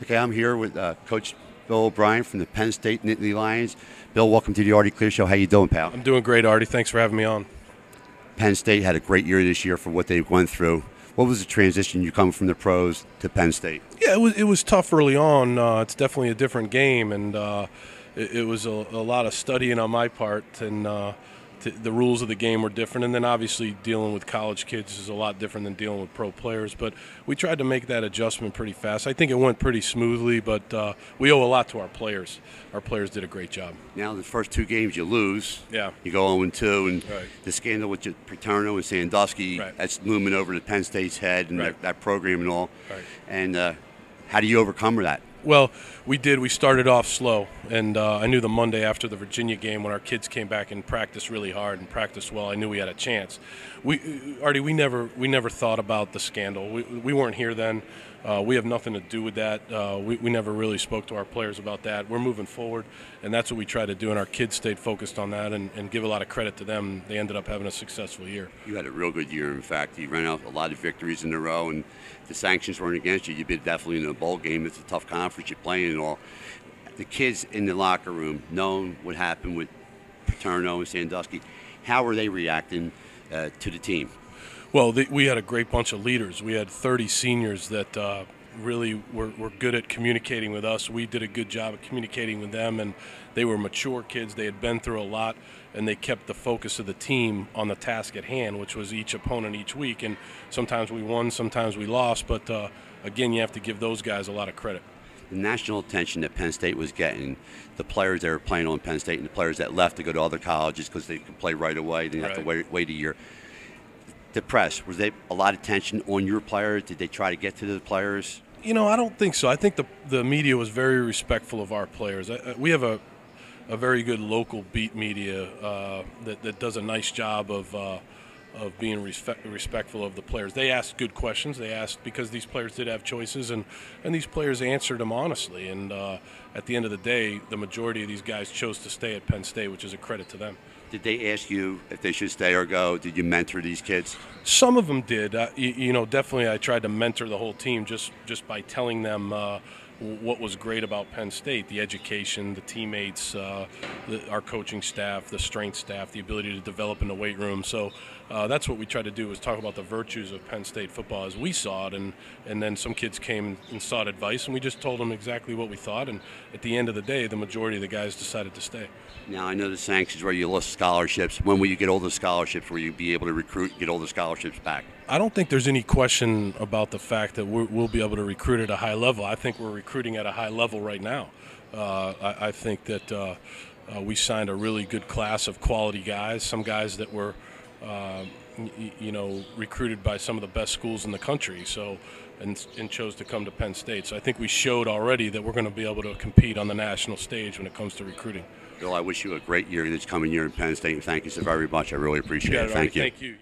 Okay, I'm here with Coach Bill O'Brien from the Penn State Nittany Lions. Bill, welcome to the Artie Clear Show. How you doing, pal? I'm doing great, Artie. Thanks for having me on. Penn State had a great year this year for what they went through. What was the transition you come from the pros to Penn State? Yeah, it was tough early on. It's definitely a different game, and it was a lot of studying on my part, and the rules of the game were different. And then obviously dealing with college kids is a lot different than dealing with pro players. But we tried to make that adjustment pretty fast. I think it went pretty smoothly, but we owe a lot to our players. Our players did a great job. Now, the first two games you lose. Yeah. You go 0-2, and Right. the scandal with Paterno and Sandusky, Right. that's looming over the Penn State's head and Right. that program and all. Right. And how do you overcome that? Well, we did. We started off slow, and I knew the Monday after the Virginia game, when our kids came back and practiced really hard and practiced well, I knew we had a chance. Artie, we never thought about the scandal. We weren't here then. We have nothing to do with that. We never really spoke to our players about that. We're moving forward, and that's what we tried to do, and our kids stayed focused on that and give a lot of credit to them. They ended up having a successful year. You had a real good year. In fact, you ran out a lot of victories in a row, and the sanctions weren't against you. You've been definitely in a bowl game. It's a tough conference you're playing and all. The kids in the locker room, knowing what happened with Paterno and Sandusky, how were they reacting to the team? Well, we had a great bunch of leaders. We had 30 seniors that really were good at communicating with us. We did a good job of communicating with them, and they were mature kids. They had been through a lot, and they kept the focus of the team on the task at hand, which was each opponent each week. And sometimes we won, sometimes we lost, but again, you have to give those guys a lot of credit. The national attention that Penn State was getting, the players that were playing on Penn State and the players that left to go to other colleges because they could play right away, they didn't have to wait a year. The press, was there a lot of tension on your players? Did they try to get to the players? You know, I don't think so. I think the media was very respectful of our players. We have a very good local beat media that does a nice job of being respectful of the players. They asked good questions. They asked because these players did have choices, and these players answered them honestly. And at the end of the day, the majority of these guys chose to stay at Penn State, which is a credit to them. Did they ask you if they should stay or go? Did you mentor these kids? Some of them did. You know, definitely I tried to mentor the whole team just by telling them what was great about Penn State, the education, the teammates, our coaching staff, the strength staff, the ability to develop in the weight room. So that's what we tried to do, was talk about the virtues of Penn State football as we saw it, and then some kids came and sought advice, and we just told them exactly what we thought, and at the end of the day, the majority of the guys decided to stay. Now, I know the sanctions where you lost scholarships. When will you get all the scholarships? Will you be able to recruit and get all the scholarships back? I don't think there's any question about the fact that we'll be able to recruit at a high level. I think we're recruiting at a high level right now. I think that we signed a really good class of quality guys, some guys that were recruited by some of the best schools in the country, and chose to come to Penn State. So I think we showed already that we're going to be able to compete on the national stage when it comes to recruiting. Bill, I wish you a great year this coming year in Penn State, and thank you so very much. I really appreciate it. Thank you. Thank you.